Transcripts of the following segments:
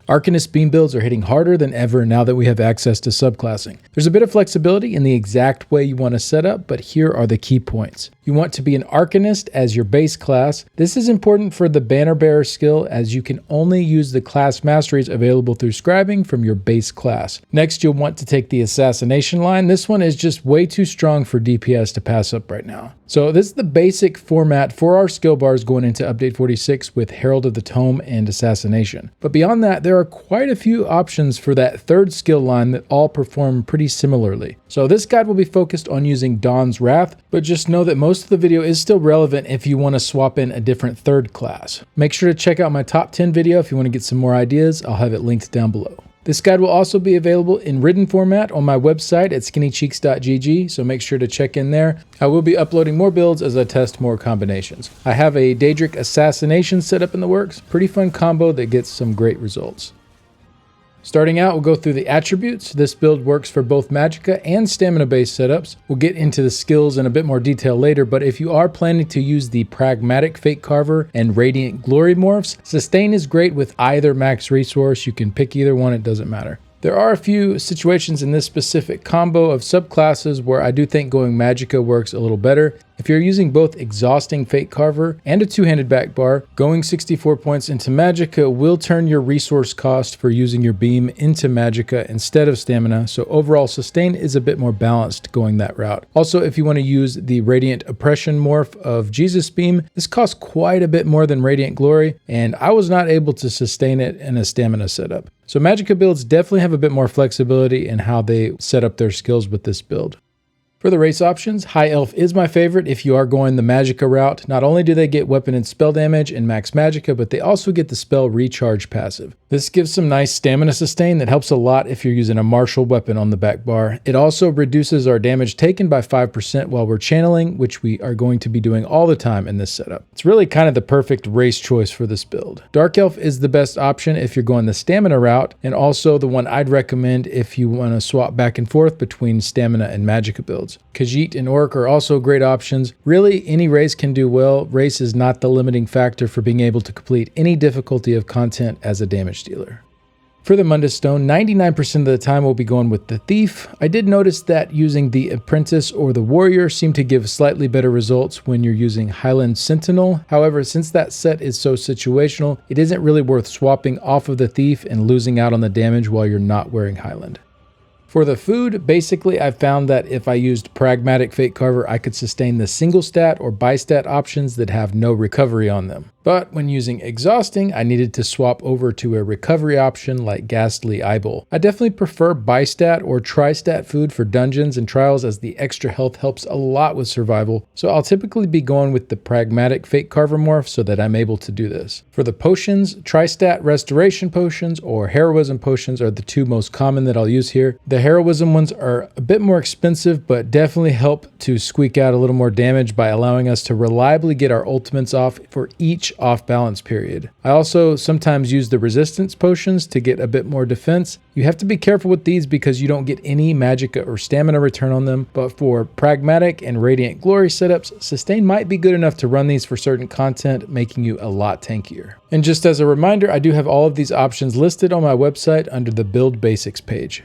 Arcanist beam builds are hitting harder than ever now that we have access to subclassing. There's a bit of flexibility in the exact way you want to set up, but here are the key points. You want to be an Arcanist as your base class. This is important for the Banner Bearer skill, as you can only use the class masteries available through scribing from your base class. Next, you'll want to take the Assassination line. This one is just way too strong for DPS to pass up right now. So this is the basic format for our skill bars going into update 46 with Herald of the Tome and Assassination. But beyond that, there are quite a few options for that third skill line that all perform pretty similarly. So this guide will be focused on using Dawn's Wrath, but just know that most of the video is still relevant if you want to swap in a different third class. Make sure to check out my top 10 video if you want to get some more ideas. I'll have it linked down below. This guide will also be available in written format on my website at skinnycheeks.gg, so make sure to check in there. I will be uploading more builds as I test more combinations. I have a Daedric Assassination set up in the works, pretty fun combo that gets some great results. Starting out, we'll go through the attributes. This build works for both Magicka and stamina-based setups. We'll get into the skills in a bit more detail later, but if you are planning to use the Pragmatic Fate Carver and Radiant Glory morphs, Sustain is great with either max resource. You can pick either one, it doesn't matter. There are a few situations in this specific combo of subclasses where I do think going Magicka works a little better. If you're using both Exhausting Fate Carver and a two-handed back bar, going 64 points into Magicka will turn your resource cost for using your beam into Magicka instead of stamina, so overall Sustain is a bit more balanced going that route. Also, if you want to use the Radiant Oppression morph of Jesus Beam, this costs quite a bit more than Radiant Glory, and I was not able to sustain it in a stamina setup. So Magicka builds definitely have a bit more flexibility in how they set up their skills with this build. For the race options, High Elf is my favorite if you are going the Magicka route. Not only do they get weapon and spell damage and max Magicka, but they also get the spell recharge passive. This gives some nice stamina sustain that helps a lot if you're using a martial weapon on the back bar. It also reduces our damage taken by 5% while we're channeling, which we are going to be doing all the time in this setup. It's really kind of the perfect race choice for this build. Dark Elf is the best option if you're going the stamina route, and also the one I'd recommend if you want to swap back and forth between stamina and Magicka builds. Khajiit and Orc are also great options. Really, any race can do well. Race is not the limiting factor for being able to complete any difficulty of content as a damage dealer. For the Mundus Stone, 99% of the time we'll be going with the Thief. I did notice that using the Apprentice or the Warrior seem to give slightly better results when you're using Highland Sentinel. However, since that set is so situational, it isn't really worth swapping off of the Thief and losing out on the damage while you're not wearing Highland. For the food, basically I found that if I used Pragmatic Fate Carver, I could sustain the single stat or bi-stat options that have no recovery on them. But when using Exhausting, I needed to swap over to a recovery option like Ghastly Eyeball. I definitely prefer bi-stat or tri-stat food for dungeons and trials, as the extra health helps a lot with survival, so I'll typically be going with the Pragmatic Fate Carver morph so that I'm able to do this. For the potions, tri-stat restoration potions or heroism potions are the two most common that I'll use here. The heroism ones are a bit more expensive, but definitely help to squeak out a little more damage by allowing us to reliably get our ultimates off for each off-balance period. I also sometimes use the resistance potions to get a bit more defense. You have to be careful with these because you don't get any Magicka or stamina return on them, but for Pragmatic and Radiant Glory setups, Sustain might be good enough to run these for certain content, making you a lot tankier. And just as a reminder, I do have all of these options listed on my website under the Build Basics page.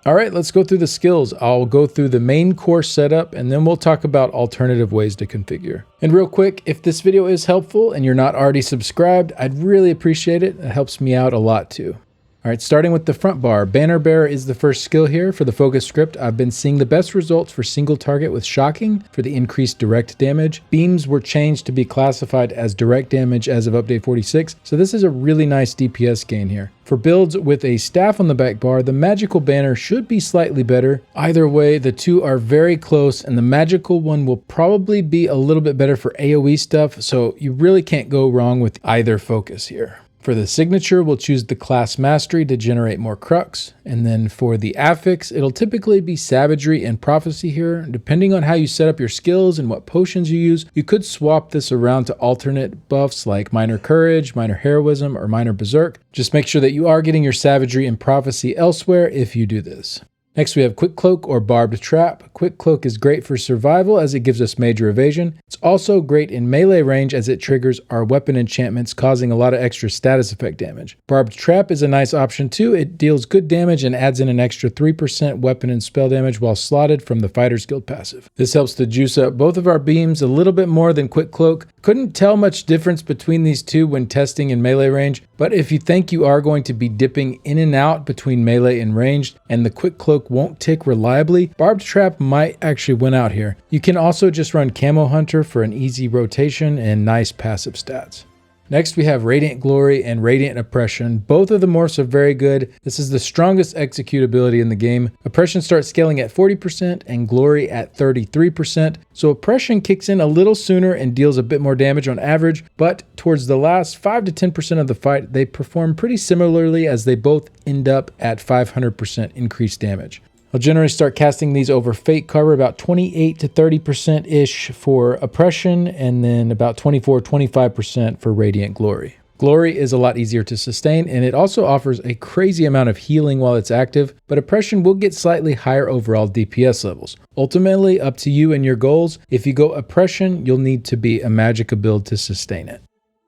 Alright, let's go through the skills. I'll go through the main course setup and then we'll talk about alternative ways to configure. And real quick, if this video is helpful and you're not already subscribed, I'd really appreciate it. It helps me out a lot too. Alright, starting with the front bar, Banner Bearer is the first skill here. For the focus script, I've been seeing the best results for single target with Shocking for the increased direct damage. Beams were changed to be classified as direct damage as of update 46, so this is a really nice DPS gain here. For builds with a staff on the back bar, the magical banner should be slightly better. Either way, the two are very close, and the magical one will probably be a little bit better for AoE stuff, so you really can't go wrong with either focus here. For the signature, we'll choose the class mastery to generate more crux. And then for the affix, it'll typically be savagery and prophecy here. Depending on how you set up your skills and what potions you use, you could swap this around to alternate buffs like minor courage, minor heroism, or minor berserk. Just make sure that you are getting your savagery and prophecy elsewhere if you do this. Next we have Quick Cloak or Barbed Trap. Quick Cloak is great for survival as it gives us major evasion. It's also great in melee range as it triggers our weapon enchantments, causing a lot of extra status effect damage. Barbed Trap is a nice option too. It deals good damage and adds in an extra 3% weapon and spell damage while slotted from the Fighter's Guild passive. This helps to juice up both of our beams a little bit more than Quick Cloak. Couldn't tell much difference between these two when testing in melee range, but if you think you are going to be dipping in and out between melee and ranged, and the Quick Cloak won't tick reliably, Barbed Trap might actually win out here. You can also just run Camo Hunter for an easy rotation and nice passive stats. Next we have Radiant Glory and Radiant Oppression. Both of the morphs are very good. This is the strongest executability in the game. Oppression starts scaling at 40% and Glory at 33%. So Oppression kicks in a little sooner and deals a bit more damage on average, but towards the last 5 to 10% of the fight, they perform pretty similarly as they both end up at 500% increased damage. I'll generally start casting these over Fate Carver, about 28 to 30%-ish for Oppression, and then about 24-25% for Radiant Glory. Glory is a lot easier to sustain, and it also offers a crazy amount of healing while it's active, but Oppression will get slightly higher overall DPS levels. Ultimately, up to you and your goals. If you go Oppression, you'll need to be a Magicka build to sustain it.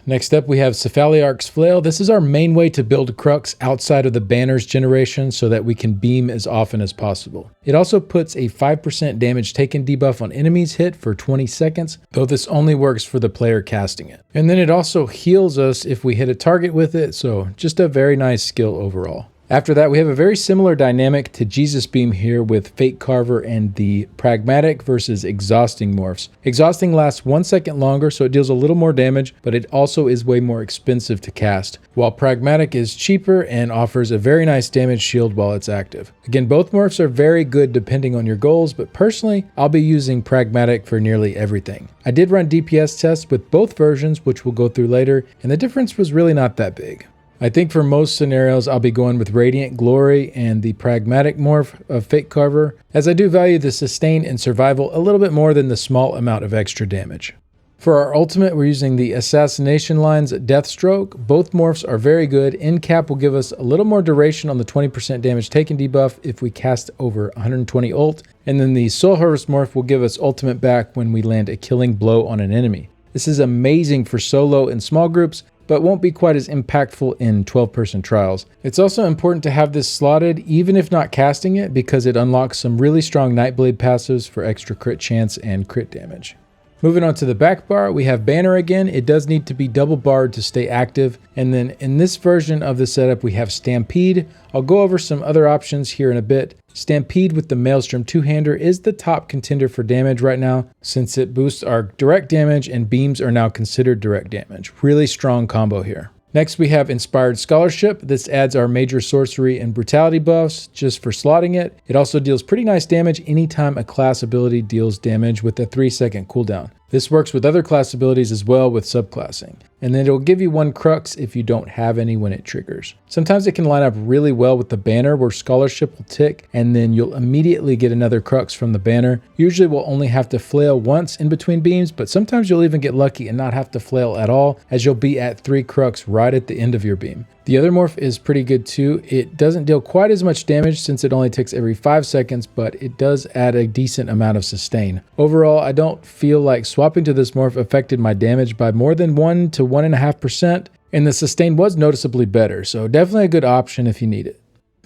Next up we have Cephaliarch's Flail. This is our main way to build Crux outside of the banners generation so that we can beam as often as possible. It also puts a 5% damage taken debuff on enemies hit for 20 seconds, though this only works for the player casting it. And then it also heals us if we hit a target with it, so just a very nice skill overall. After that, we have a very similar dynamic to Jesus Beam here with Fate Carver and the Pragmatic versus Exhausting morphs. Exhausting lasts 1 second longer, so it deals a little more damage, but it also is way more expensive to cast, while Pragmatic is cheaper and offers a very nice damage shield while it's active. Again, both morphs are very good depending on your goals, but personally, I'll be using Pragmatic for nearly everything. I did run DPS tests with both versions, which we'll go through later, and the difference was really not that big. I think for most scenarios, I'll be going with Radiant Glory and the Pragmatic morph of Fate Carver, as I do value the sustain and survival a little bit more than the small amount of extra damage. For our ultimate, we're using the Assassination Line's Deathstroke. Both morphs are very good. End cap will give us a little more duration on the 20% damage taken debuff if we cast over 120 ult, and then the Soul Harvest morph will give us ultimate back when we land a killing blow on an enemy. This is amazing for solo and small groups, but won't be quite as impactful in 12-person trials. It's also important to have this slotted, even if not casting it, because it unlocks some really strong Nightblade passives for extra crit chance and crit damage. Moving on to the back bar, we have Banner again. It does need to be double barred to stay active. And then in this version of the setup, we have Stampede. I'll go over some other options here in a bit. Stampede with the Maelstrom two-hander is the top contender for damage right now, since it boosts our direct damage and beams are now considered direct damage. Really strong combo here. Next we have Inspired Scholarship. This adds our major sorcery and brutality buffs just for slotting it. It also deals pretty nice damage anytime a class ability deals damage with a 3-second cooldown. This works with other class abilities as well with subclassing. And then it'll give you 1 Crux if you don't have any when it triggers. Sometimes it can line up really well with the banner where Scholarship will tick and then you'll immediately get another Crux from the banner. Usually we'll only have to flail once in between beams, but sometimes you'll even get lucky and not have to flail at all, as you'll be at 3 Crux right at the end of your beam. The other morph is pretty good too. It doesn't deal quite as much damage since it only ticks every 5 seconds, but it does add a decent amount of sustain. Overall, I don't feel like swapping to this morph affected my damage by more than 1 to 1.5%, and the sustain was noticeably better, so definitely a good option if you need it.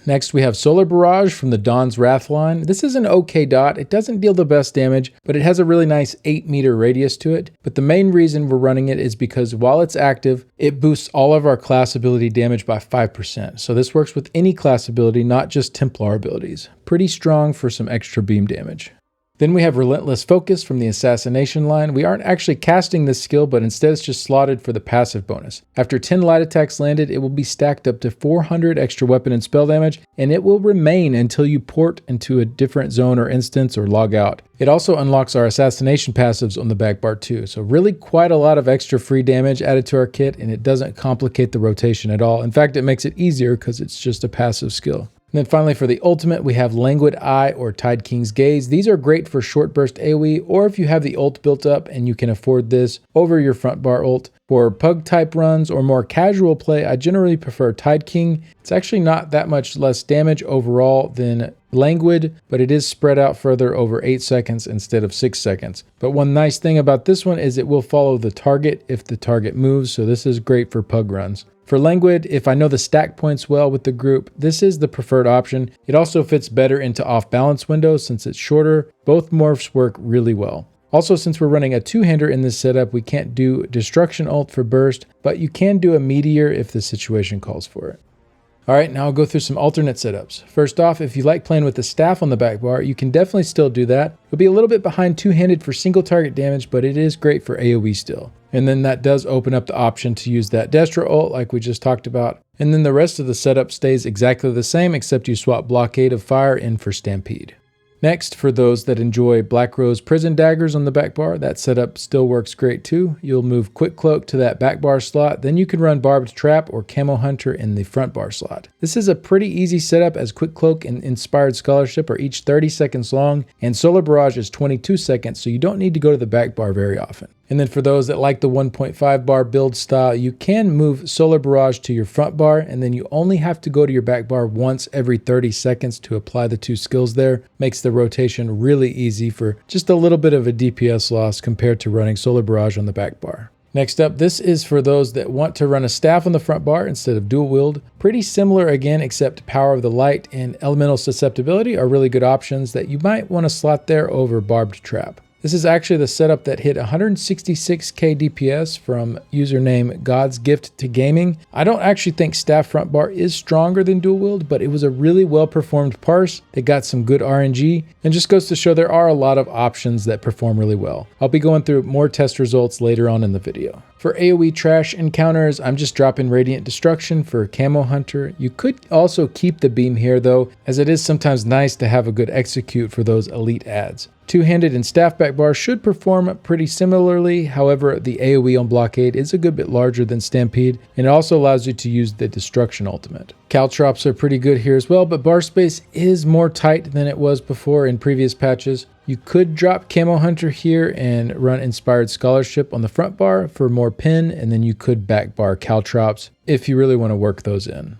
Next, we have Solar Barrage from the Dawn's Wrath line. This is an okay dot. It doesn't deal the best damage, but it has a really nice 8-meter radius to it. But the main reason we're running it is because while it's active, it boosts all of our class ability damage by 5%. So this works with any class ability, not just Templar abilities. Pretty strong for some extra beam damage. Then we have Relentless Focus from the Assassination line. We aren't actually casting this skill, but instead it's just slotted for the passive bonus. After 10 light attacks landed, it will be stacked up to 400 extra weapon and spell damage, and it will remain until you port into a different zone or instance or log out. It also unlocks our assassination passives on the back bar too, so really quite a lot of extra free damage added to our kit, and it doesn't complicate the rotation at all. In fact, it makes it easier because it's just a passive skill. And then finally for the ultimate, we have Languid Eye or Tide King's Gaze. These are great for short burst AoE, or if you have the ult built up and you can afford this over your front bar ult. For pug type runs or more casual play, I generally prefer Tide King. It's actually not that much less damage overall than Languid, but it is spread out further over 8 seconds instead of 6 seconds. But one nice thing about this one is it will follow the target if the target moves, so this is great for pug runs. For Languid, if I know the stack points well with the group, this is the preferred option. It also fits better into off-balance windows since it's shorter. Both morphs work really well. Also, since we're running a two-hander in this setup, we can't do Destruction ult for burst, but you can do a Meteor if the situation calls for it. Alright, now I'll go through some alternate setups. First off, if you like playing with the staff on the back bar, you can definitely still do that. You'll be a little bit behind two-handed for single target damage, but it is great for AoE still. And then that does open up the option to use that Destra ult like we just talked about. And then the rest of the setup stays exactly the same, except you swap Blockade of Fire in for Stampede. Next, for those that enjoy Black Rose Prison Daggers on the back bar, that setup still works great too. You'll move Quick Cloak to that back bar slot, then you can run Barbed Trap or Camo Hunter in the front bar slot. This is a pretty easy setup as Quick Cloak and Inspired Scholarship are each 30 seconds long, and Solar Barrage is 22 seconds, so you don't need to go to the back bar very often. And then for those that like the 1.5 bar build style, you can move Solar Barrage to your front bar, and then you only have to go to your back bar once every 30 seconds to apply the two skills there. Makes the rotation really easy for just a little bit of a DPS loss compared to running Solar Barrage on the back bar. Next up, this is for those that want to run a staff on the front bar instead of dual wield. Pretty similar again, except Power of the Light and Elemental Susceptibility are really good options that you might want to slot there over Barbed Trap. This is actually the setup that hit 166k DPS from username God's Gift to Gaming. I don't actually think staff front bar is stronger than dual wield, but it was a really well performed parse that got some good RNG, and just goes to show there are a lot of options that perform really well. I'll be going through more test results later on in the video. For AoE Trash encounters, I'm just dropping Radiant Destruction for Camo Hunter. You could also keep the beam here though, as it is sometimes nice to have a good execute for those elite adds. Two-handed and staff back bar should perform pretty similarly, however the AoE on Blockade is a good bit larger than Stampede, and it also allows you to use the Destruction ultimate. Caltrops are pretty good here as well, but bar space is more tight than it was before in previous patches. You could drop Camo Hunter here and run Inspired Scholarship on the front bar for more pin, and then you could back bar Caltrops if you really want to work those in.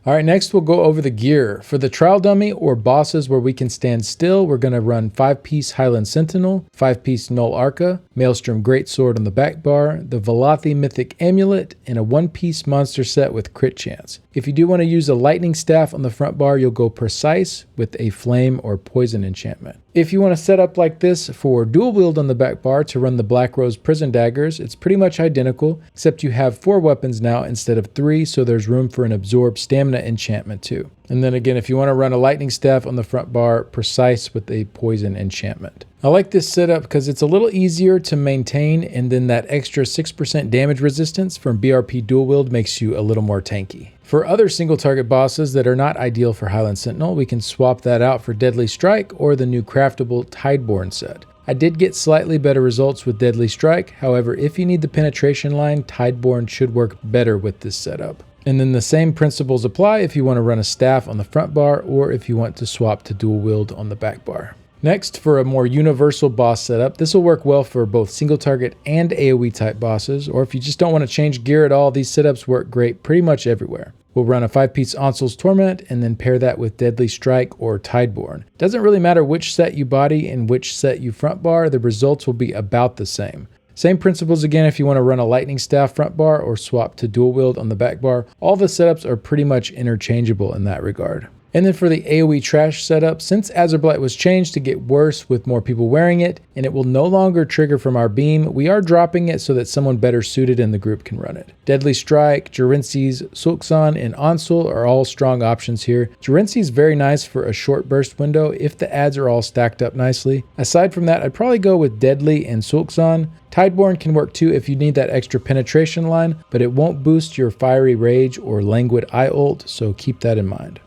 Alright, next we'll go over the gear. For the trial dummy or bosses where we can stand still, we're going to run 5-piece Highland Sentinel, 5-piece Null Arca, Maelstrom Greatsword on the back bar, the Velothi Mythic Amulet, and a 1-piece monster set with crit chance. If you do want to use a lightning staff on the front bar, you'll go Precise with a flame or poison enchantment. If you want to set up like this for dual wield on the back bar to run the Black Rose Prison Daggers, it's pretty much identical, except you have 4 weapons now instead of 3, so there's room for an Absorb Stamina enchantment too. And then again, if you want to run a lightning staff on the front bar, Precise with a poison enchantment. I like this setup because it's a little easier to maintain, and then that extra 6% damage resistance from BRP dual wield makes you a little more tanky. For other single target bosses that are not ideal for Highland Sentinel, we can swap that out for Deadly Strike or the new craftable Tideborn set. I did get slightly better results with Deadly Strike, however if you need the penetration line, Tideborn should work better with this setup. And then the same principles apply if you want to run a staff on the front bar or if you want to swap to dual wield on the back bar. Next, for a more universal boss setup, this will work well for both single target and AoE type bosses, or if you just don't want to change gear at all, these setups work great pretty much everywhere. We'll run a 5-piece Onsl's Torment and then pair that with Deadly Strike or Tideborn. Doesn't really matter which set you body and which set you front bar, the results will be about the same. Same principles again if you want to run a lightning staff front bar or swap to dual wield on the back bar. All the setups are pretty much interchangeable in that regard. And then for the AoE Trash setup, since Azurblight was changed to get worse with more people wearing it, and it will no longer trigger from our beam, we are dropping it so that someone better suited in the group can run it. Deadly Strike, Jurencies, Sulksan, and Onsul are all strong options here. Jurency is very nice for a short burst window if the adds are all stacked up nicely. Aside from that, I'd probably go with Deadly and Sulksan. Tideborn can work too if you need that extra penetration line, but it won't boost your Fiery Rage or Languid Eye ult, so keep that in mind.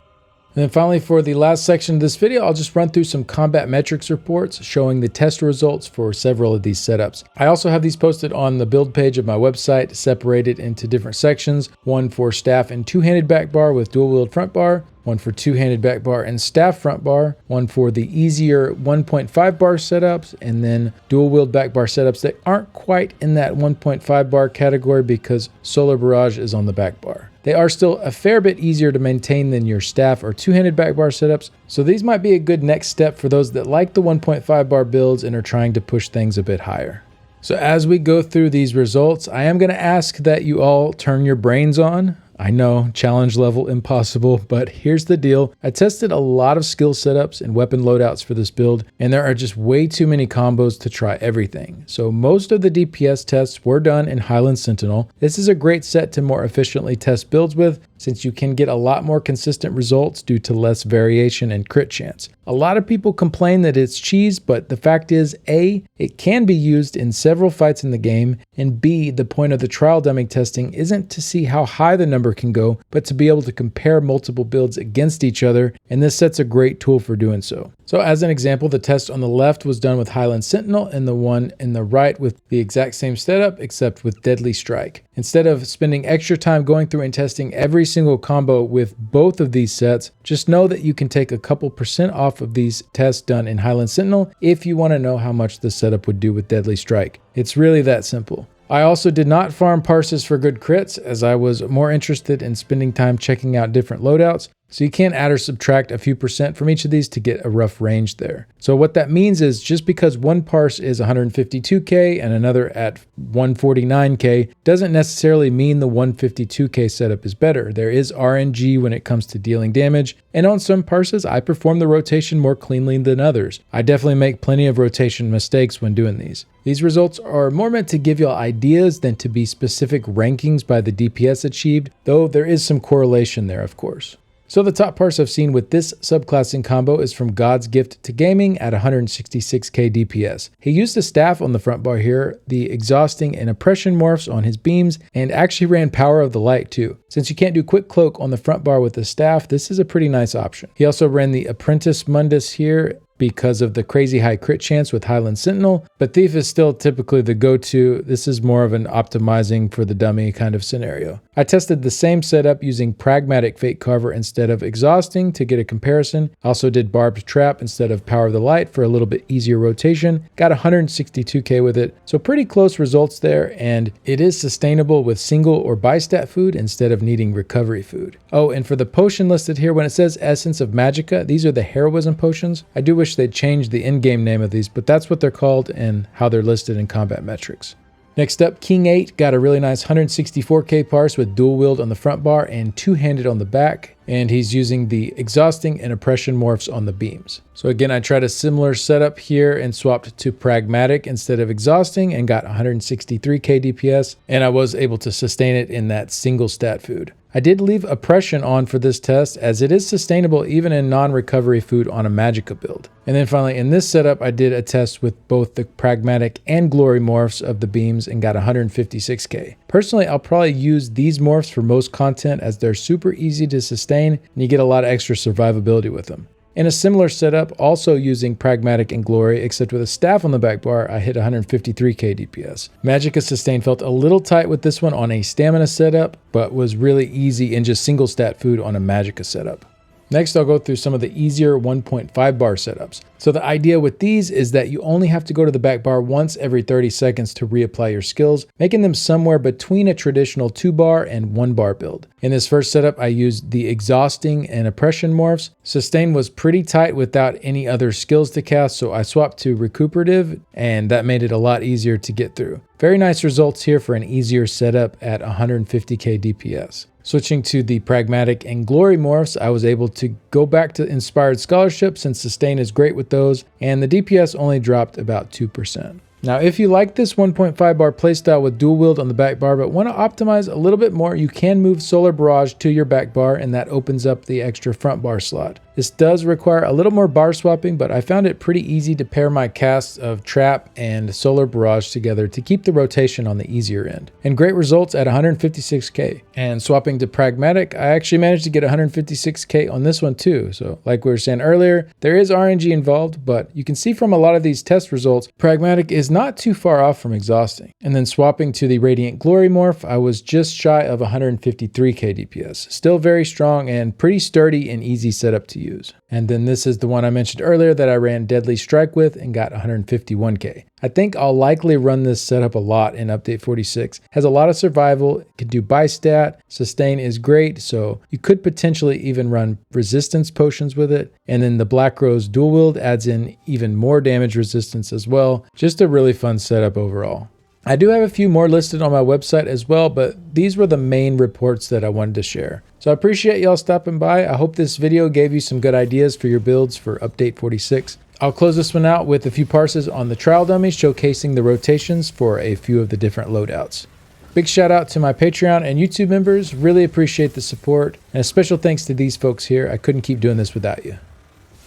And then finally, for the last section of this video, I'll just run through some combat metrics reports showing the test results for several of these setups. I also have these posted on the build page of my website, separated into different sections. One for staff and two-handed back bar with dual wield front bar, one for two-handed back bar and staff front bar, one for the easier 1.5 bar setups, and then dual wield back bar setups that aren't quite in that 1.5 bar category because Solar Barrage is on the back bar. They are still a fair bit easier to maintain than your staff or two-handed back bar setups, so these might be a good next step for those that like the 1.5 bar builds and are trying to push things a bit higher. So as we go through these results, I am going to ask that you all turn your brains on. I know, challenge level impossible, but here's the deal. I tested a lot of skill setups and weapon loadouts for this build, and there are just way too many combos to try everything. So most of the DPS tests were done in Highland Sentinel. This is a great set to more efficiently test builds with, since you can get a lot more consistent results due to less variation and crit chance. A lot of people complain that it's cheese, but the fact is, A, it can be used in several fights in the game, and B, the point of the trial dummy testing isn't to see how high the number can go, but to be able to compare multiple builds against each other, and this set's a great tool for doing so. So as an example, the test on the left was done with Highland Sentinel and the one in the right with the exact same setup except with Deadly Strike. Instead of spending extra time going through and testing every single combo with both of these sets, just know that you can take a couple % off of these tests done in Highland Sentinel if you want to know how much the setup would do with Deadly Strike. It's really that simple. I also did not farm parses for good crits as I was more interested in spending time checking out different loadouts. So you can add or subtract a few % from each of these to get a rough range there. So what that means is just because one parse is 152k and another at 149k doesn't necessarily mean the 152k setup is better. There is RNG when it comes to dealing damage, and on some parses I perform the rotation more cleanly than others. I definitely make plenty of rotation mistakes when doing these. These results are more meant to give you ideas than to be specific rankings by the DPS achieved, though there is some correlation there, of course. So the top parse I've seen with this subclassing combo is from God's Gift to Gaming at 166k DPS. He used a staff on the front bar here, the Exhausting and Oppression morphs on his beams, and actually ran Power of the Light too. Since you can't do Quick Cloak on the front bar with the staff, this is a pretty nice option. He also ran the Apprentice Mundus here because of the crazy high crit chance with Highland Sentinel, but Thief is still typically the go-to. This is more of an optimizing for the dummy kind of scenario. I tested the same setup using Pragmatic Fate Carver instead of Exhausting to get a comparison. I also did Barbed Trap instead of Power of the Light for a little bit easier rotation. Got 162k with it, so pretty close results there, and it is sustainable with single or bi-stat food instead of needing recovery food. Oh, and for the potion listed here, when it says Essence of Magicka, these are the heroism potions. I do wish they'd change the in-game name of these, but that's what they're called and how they're listed in combat metrics. Next up, King 8 got a really nice 164k parse with dual wield on the front bar and two-handed on the back, and he's using the Exhausting and Oppression morphs on the beams. So again, I tried a similar setup here and swapped to Pragmatic instead of Exhausting and got 163k DPS, and I was able to sustain it in that single stat food. I did leave Oppression on for this test as it is sustainable even in non-recovery food on a Magicka build. And then finally in this setup I did a test with both the Pragmatic and Glory morphs of the beams and got 156k. Personally, I'll probably use these morphs for most content as they're super easy to sustain and you get a lot of extra survivability with them. In a similar setup, also using Pragmatic and Glory, except with a staff on the back bar, I hit 153k DPS. Magicka sustain felt a little tight with this one on a stamina setup, but was really easy in just single stat food on a Magicka setup. Next, I'll go through some of the easier 1.5 bar setups. So the idea with these is that you only have to go to the back bar once every 30 seconds to reapply your skills, making them somewhere between a traditional 2-bar and 1-bar build. In this first setup, I used the Exhausting and Oppression morphs. Sustain was pretty tight without any other skills to cast, so I swapped to Recuperative, and that made it a lot easier to get through. Very nice results here for an easier setup at 150k DPS. Switching to the Pragmatic and Glory morphs, I was able to go back to Inspired Scholarship since Sustain is great with those, and the DPS only dropped about 2%. Now, if you like this 1.5 bar playstyle with dual wield on the back bar but want to optimize a little bit more, you can move Solar Barrage to your back bar and that opens up the extra front bar slot. This does require a little more bar swapping, but I found it pretty easy to pair my casts of Trap and Solar Barrage together to keep the rotation on the easier end. And great results at 156k. And swapping to Pragmatic, I actually managed to get 156k on this one too. So like we were saying earlier, there is RNG involved, but you can see from a lot of these test results, Pragmatic is not too far off from exhausting. And then swapping to the Radiant Glory morph, I was just shy of 153k DPS. Still very strong and pretty sturdy and easy setup to use. And then this is the one I mentioned earlier that I ran Deadly Strike with and got 151k. I think I'll likely run this setup a lot in update 46. Has a lot of survival, can do buy stat, sustain is great, so you could potentially even run resistance potions with it. And then the Black Rose dual wield adds in even more damage resistance as well. Just a really fun setup overall. I do have a few more listed on my website as well, but these were the main reports that I wanted to share. So I appreciate y'all stopping by. I hope this video gave you some good ideas for your builds for update 46. I'll close this one out with a few parses on the trial dummies showcasing the rotations for a few of the different loadouts. Big shout out to my Patreon and YouTube members. Really appreciate the support. And a special thanks to these folks here. I couldn't keep doing this without you.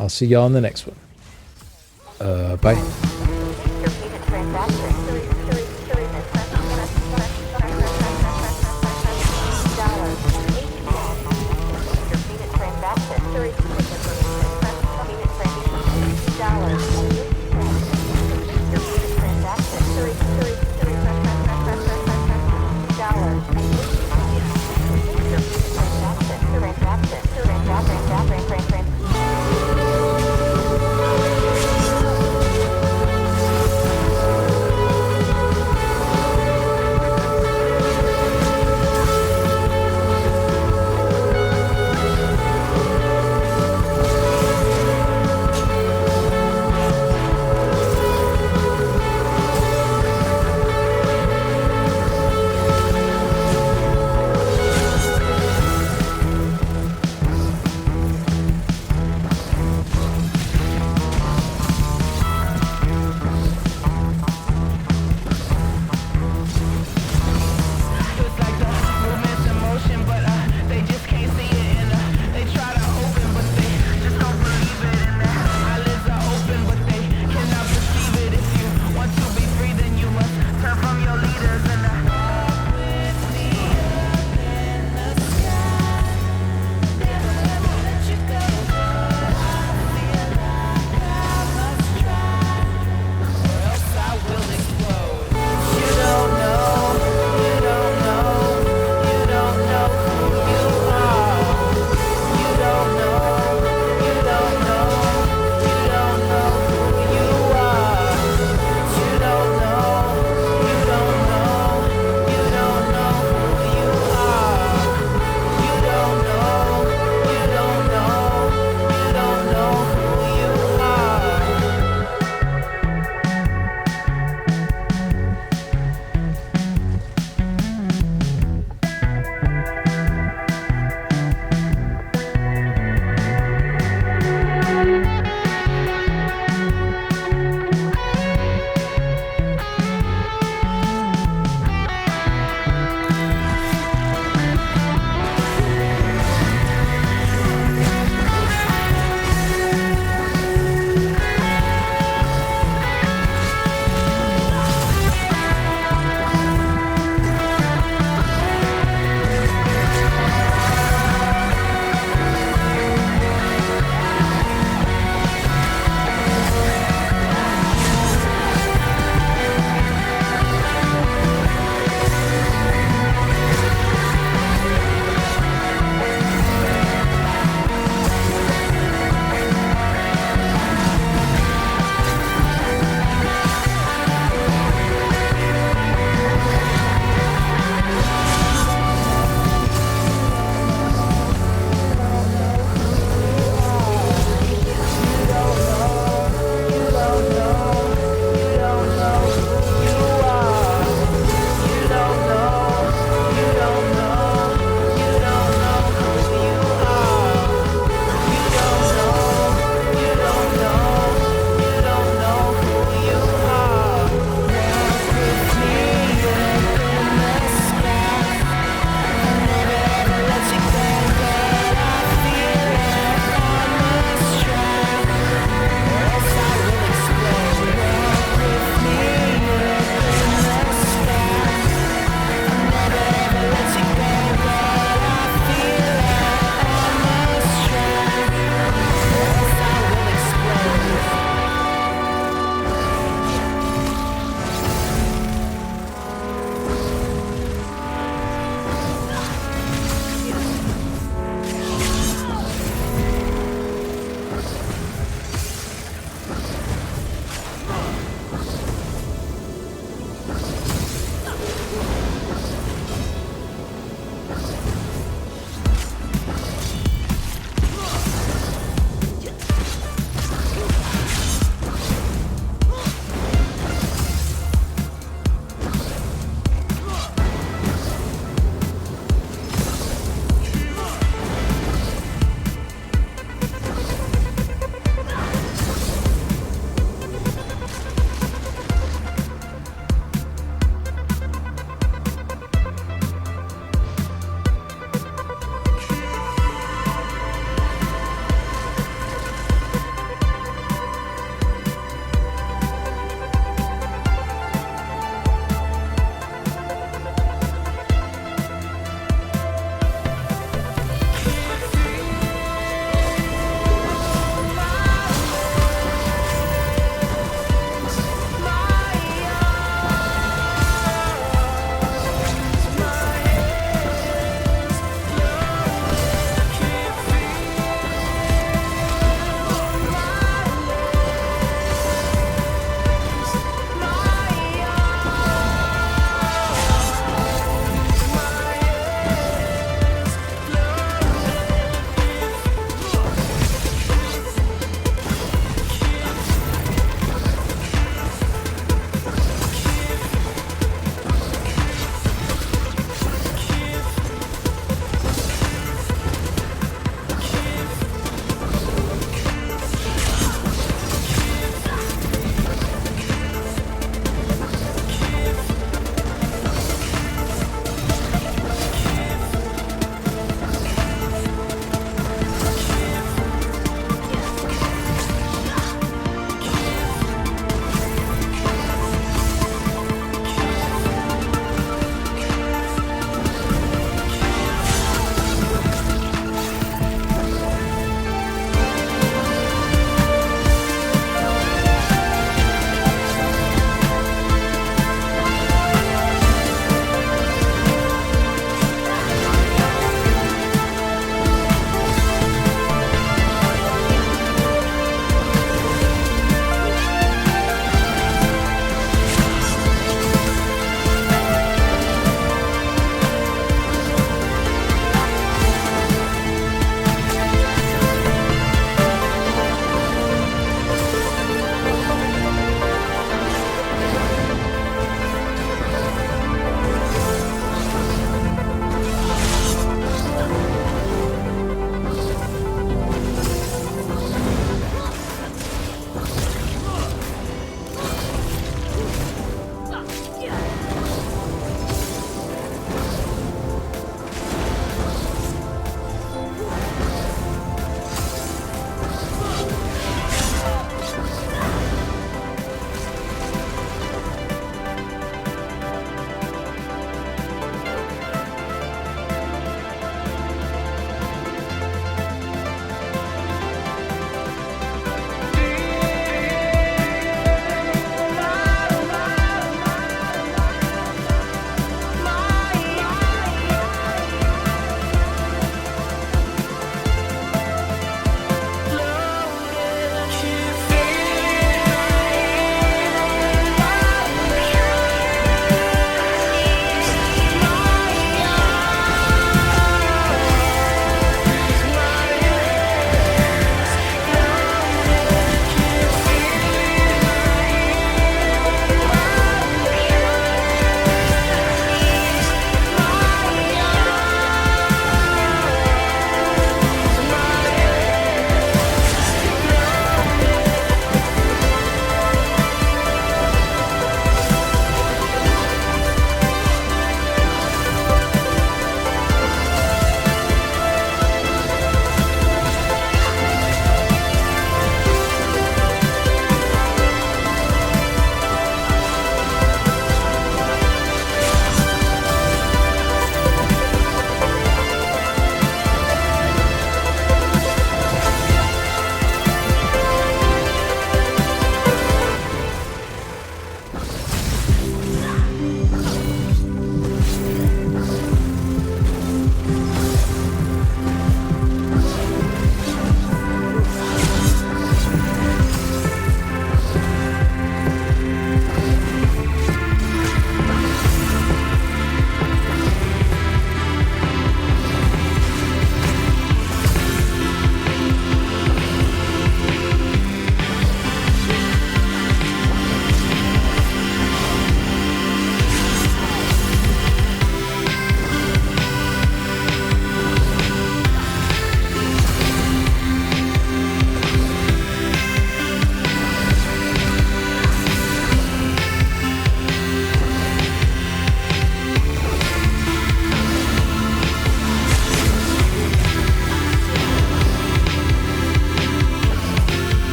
I'll see y'all in the next one. Bye.